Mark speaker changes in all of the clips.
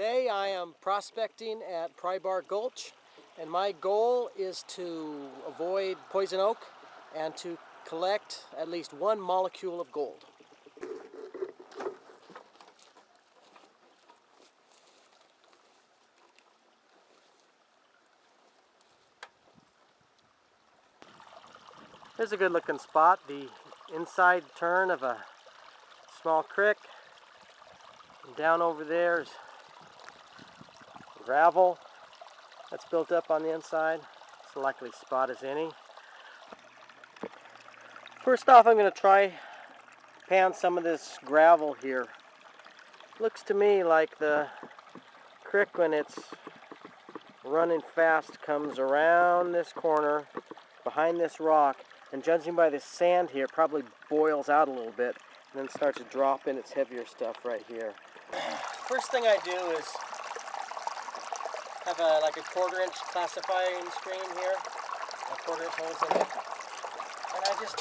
Speaker 1: Today I am prospecting at Pry Bar Gulch, and my goal is to avoid poison oak and to collect at least one molecule of gold. Here's a good looking spot, the inside turn of a small creek. And down over there is gravel that's built up on the inside. It's a likely spot as any. First off, I'm going to try pan some of this gravel here. Looks to me like the creek, when it's running fast, comes around this corner behind this rock, and judging by the sand here, it probably boils out a little bit and then starts to drop in its heavier stuff right here. First thing I do is have like a 1/4-inch classifying screen here, 1/4-inch holes in it, and I just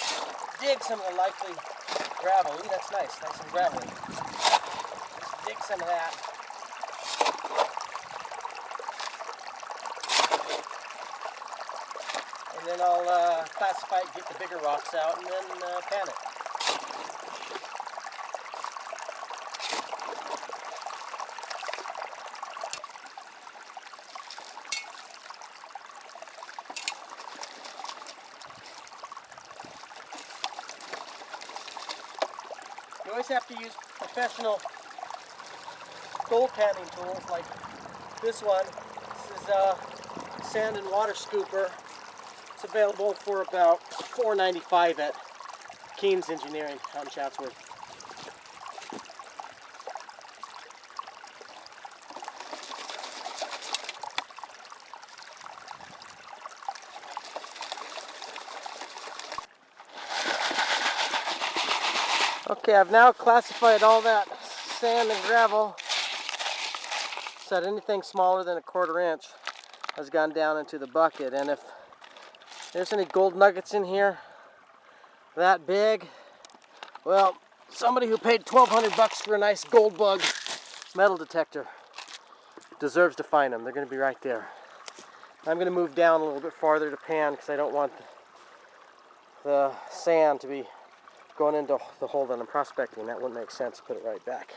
Speaker 1: dig some of the likely gravel. Ooh, that's nice and gravelly. Just dig some of that. And then I'll classify it, get the bigger rocks out, and then pan it. You always have to use professional gold panning tools like this one. This is a sand and water scooper. It's available for about $4.95 at Keen's Engineering out in Chatsworth. Okay, I've now classified all that sand and gravel so that anything smaller than a 1/4 inch has gone down into the bucket. And if there's any gold nuggets in here that big, well, somebody who paid $1,200 for a nice gold bug metal detector deserves to find them. They're going to be right there. I'm going to move down a little bit farther to pan because I don't want the sand to be going into the hole that I'm prospecting. That wouldn't make sense. Put it right back.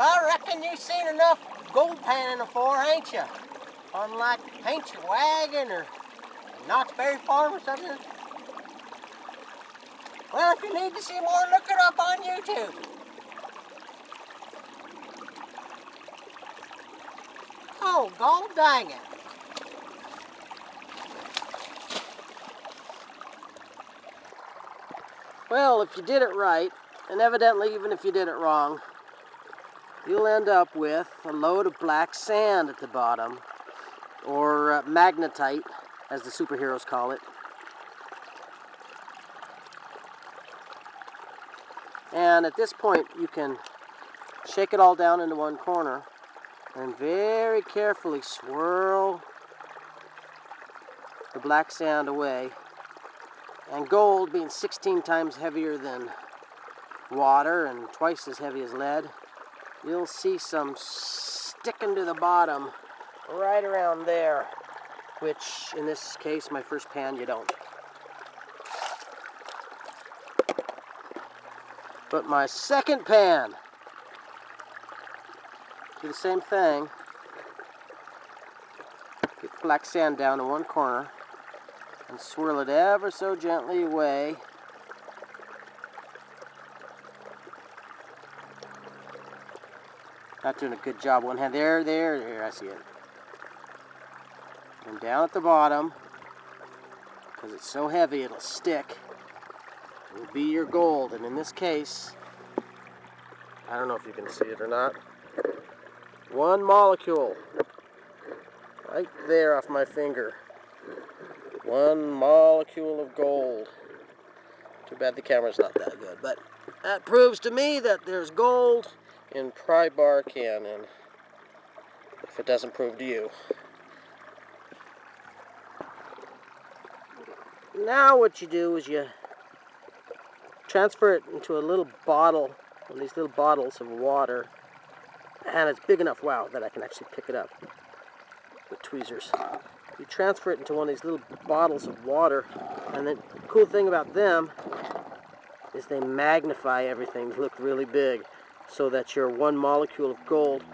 Speaker 1: I reckon you've seen enough gold panning before, ain't you? Unlike Paint Your Wagon or Knott's Berry Farm or something. Well, if you need to see more, look it up on YouTube. Oh, gold dang it. Well, if you did it right, and evidently even if you did it wrong, you'll end up with a load of black sand at the bottom, or magnetite, as the superheroes call it. And at this point, you can shake it all down into one corner and very carefully swirl the black sand away. And gold, being 16 times heavier than water and twice as heavy as lead, you'll see some sticking to the bottom right around there, which in this case, my first pan, you don't. But my second pan, do the same thing. Get the black sand down in one corner and swirl it ever so gently away. Not doing a good job. One hand. There, I see it. And down at the bottom, because it's so heavy it'll stick, will be your gold. And in this case, I don't know if you can see it or not, one molecule right there off my finger. One molecule of gold. Too bad the camera's not that good, but that proves to me that there's gold in Pry Bar Canyon, if it doesn't prove to you. Now what you do is you transfer it into a little bottle, one of these little bottles of water, and it's big enough, wow, that I can actually pick it up with tweezers. You transfer it into one of these little bottles of water, and the cool thing about them is they magnify everything to look really big, so that your one molecule of gold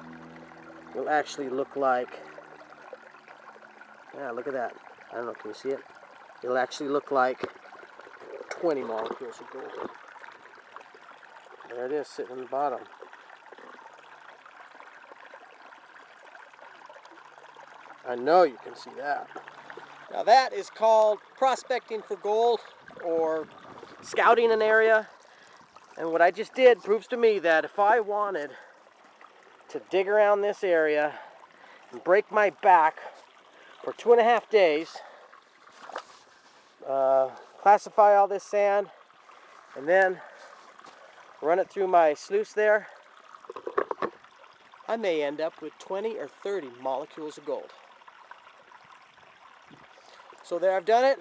Speaker 1: will actually look like, yeah, look at that. I don't know, can you see it? It'll actually look like 20 molecules of gold. There it is, sitting in the bottom. I know you can see that. Now that is called prospecting for gold, or scouting an area. And what I just did proves to me that if I wanted to dig around this area and break my back for 2.5 days, classify all this sand, and then run it through my sluice there, I may end up with 20 or 30 molecules of gold. So there, I've done it.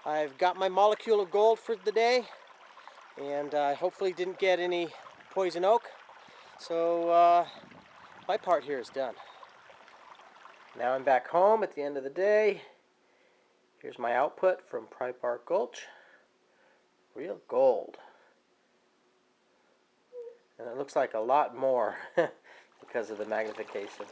Speaker 1: I've got my molecule of gold for the day, and I hopefully didn't get any poison oak. So my part here is done. Now I'm back home at the end of the day. Here's my output from Pry Bar Gulch. Real gold. And it looks like a lot more because of the magnification.